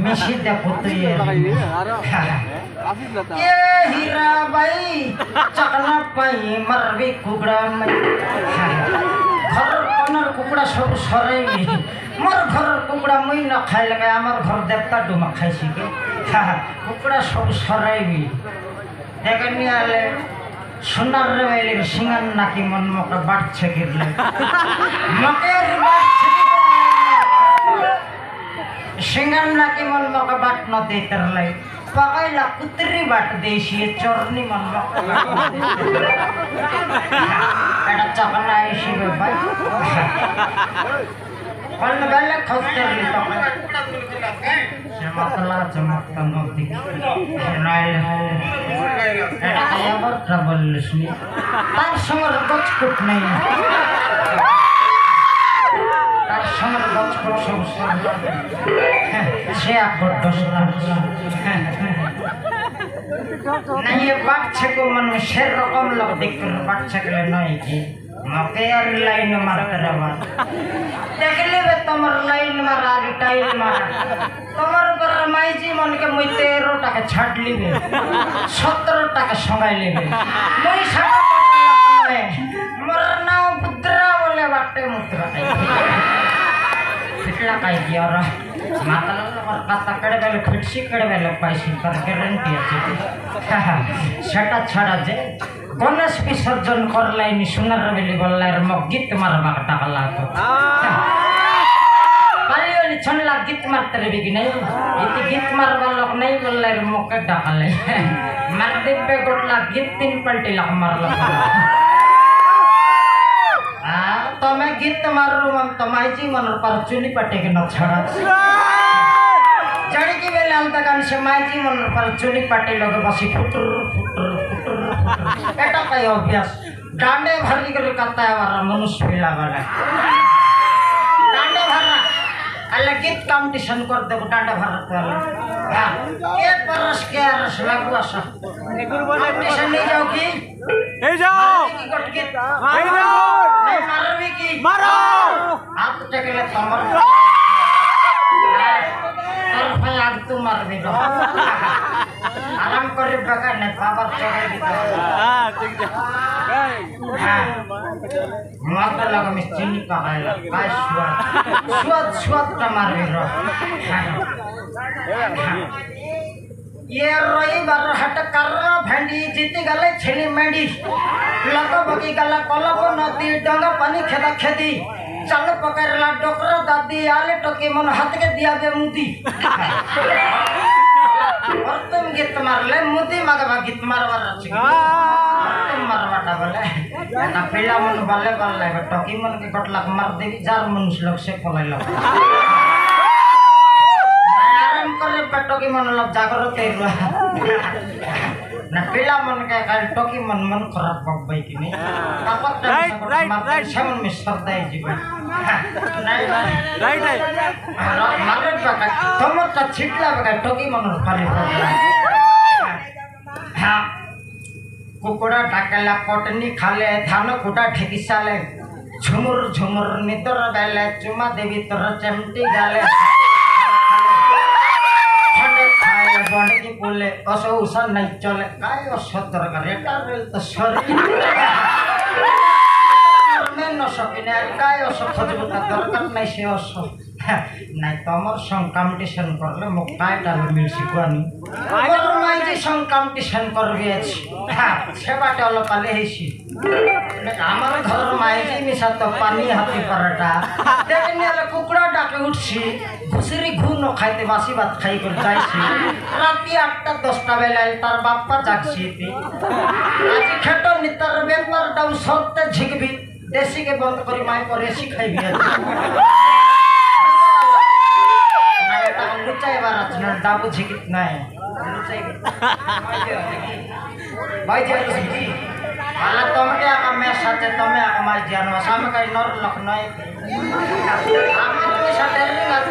मिशी दे पुत्र ये हीरा भाई चकना पाई मरबी कुकड़ा में घर कनर कुकड़ा सब सरेबी मोर घर कुकड़ा मुई न खाई लगे आमर घर देवता डुमा खाई के कुकड़ा सब सरेबी देखनी आले सुनार रे वाले सिंगन नाकी मन मके बाट छकिरले मकेर बाट सिंगन नाकी मन मके बाट न देतरले पकाइला कुतरी बाट देशी चोरनी मन मके एटा चकना ऐसी बे भाई कल बेले खस्तेरली तो चमकता नदी नाइल एटा काया बर ट्रबल लिसनी तार समर गच कुट नहीं तार समर गच कुट सब से आप दोसरा नहीं ये बात छको मन में शेर रकम लग देख कर बात छकले नहीं की मके यार लाइन मारते रहा देख ले बे तमर लाइन मारा टाइल मारा तमर पर माई जी मन के मुई 13 টাকা ছাড় লিবে 17 টাকা সবাই লিবে মুই সারা টাকা মোর নাম পুত্রা বলে বাটে মুত্রা फिटला काय किया और माताला और कता कडे बेले फिटसी कडे बेले पैसे पर गारंटी আছে সেটা ছাড়া যে गणेश विसर्जन करलाई नि सुनार बेली बोललाई म गीत मारबा टाका लागो पालियोली छनला गीत मारते रे कि नहीं इति गीत मारबा लोग नहीं बोललाई म के टाकाले मार दे पे गोटला गीत 3 पलटी लाग मारला तो मैं गीत मारू मन तो माईजी मन पर चुनी पटे के न छड़ा चढ़ी की बेले आलता गान से माईजी मन पर चुनी पटे लोग बसी फुटर फुटर फुटर एटा काय अभ्यास डांडे भरी करे करता है वाला मनुष्य पिला वाला डांडे भरना अल्लाह गीत कंपटीशन कर दे डांडे भरत वाला एक बरस के रस लागू आसा कंपटीशन नहीं जाओ की ए जाओ मारबी की मारो हाथ टेकले तमर तर भाई आग तू मारबी दो आराम करे बका ने पावर चढ़े दी हां ठीक है मार लगा में चीनी पकाइला काय स्वाद स्वाद त मारबी रो ये रोई बार हट कर भेंडी जीती गले छेली मेंडी लको बगी गला कलको नदी डंगा पानी खेदा खेदी चल पकड़ला डोकरा दादी आले टोके मन हाथ के दिया बे मुदी और तुम गीत मारले मुदी मगबा गीत मारवार अछि तुम मारवाटा बोले ना पेला मन बाले बाले टोकी मन के कटला मार देवी जार मनुष्य लोग से पलाइला करे पेटो की मन लोग जागरूक है ना पिला मन के काल टोकी मन मन खराब पक भाई की नहीं कापत राइट सामन में सरदा है जीवन राइट मारे बका तुम तो छिटला बका टोकी मन खाली हां कुकुड़ा टाकला कोटनी खाले धान कुटा ठेकिसाले झुमुर झुमुर नितर बेले चुमा देवी तोर चमटी गाले बने की बोले असो उसा नहीं चले काय असतर का रेटा रेल तो शरीर में न सकिने काय असो खजबता दरकार नहीं से असो नहीं तमर संग कंपटीशन करले मो कायटा मिल सिकुआनी मोर माइजी संग कंपटीशन करबे अछि हां सेबाटे अल पाले हेसी আমার ঘর মাইজি মিশা তো পানি হাতি পরাটা দেখনি আলে কুকুড়া ডাকে উঠছি ঘুষিরি ঘু ন খাইতে বাসি ভাত খাই করে যাইছি রাতি 8টা 10টা বেলায় তার বাপ্পা জাগছি আজি খেট নিতার ব্যাপার দাও সত্যে ঝিকবি দেশিকে বন্ধ করি মাই পরে এসি খাইবি না এটা লুচাই বারাত না দাবু ঝিকিত নাই লুচাই ভাই যে ঝিকি Malah tomke akan mesate tome akan marjian sama kayak nor loknoi. Amin bisa dari nggak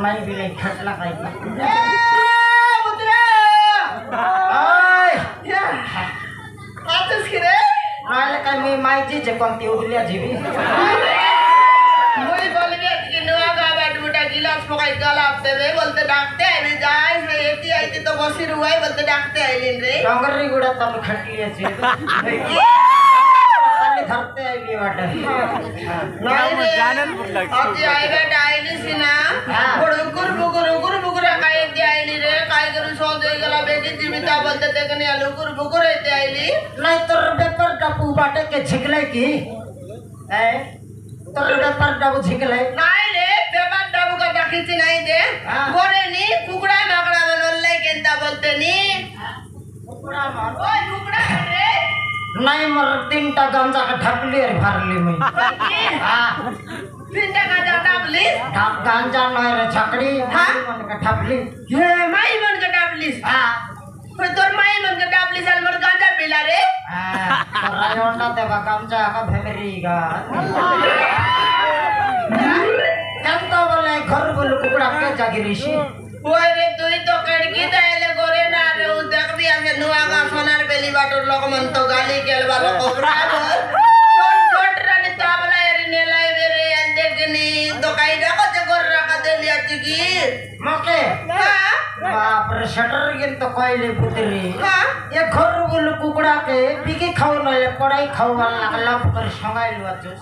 माई बिले खटला काय राहिले काय मी माहिती जे कोणती उरल्या जीवी मुई बोलबे कि नुआ गाबाट बुटा गिलास पकाई गलाप देबे बोलते डाकते आइले जाय से एती आइते तो बसी रुवाई बोलते डाकते आइले रे डोंगरी गुडा तम खटली छे ताली धरते आइली वाटे नाही रे अति आइबे आइली सिना गुर बुगुर काय एती आइली रे काय करू सो दे गला बेटी जीविता बोलते देखने आलू गुर एती आइली नाही तर पेपर टापू बाटे के झिकले की ए तर पेपर टापू झिकले नाही रे पेपर टापू का दाखीची नाही दे गोरे नी कुकड़ा माकड़ा बनवले केंता बोलते नी कुकड़ा मार ओय कुकड़ा रे नाही मर 3टा गांजा का ढकली रे भरली मैं हां 3टा गांजा डाबली गांजा नहीं रे छकड़ी मन का ढकली ये माई मन का डाबली हां तो तोर माई मन का डाबली साल मर गांजा पिला रे हां रायोंडा देवा गांजा का भेमरीगा केंता बोले घर बोल कुकड़ा के जागिरीशी ओय रे तुई तो कड़की दाइले गोरे ना रे उ देख भी आके नुआ का सोनार बेली बाटो लोग मन तो गाली केलबा लो कोबरा बोल छोट रानी ताबला एरी नेलाई बेरे अंदेखनी तो काई डाको जे गोर रखा दे लिया चिकी मके हां बाप रे शटर गिन तो कोइले पुतरी हां ये घर बोल कुकड़ा के बिकी खाऊ नले पड़ाई खाऊ वाला लप कर संगाइलवा चोस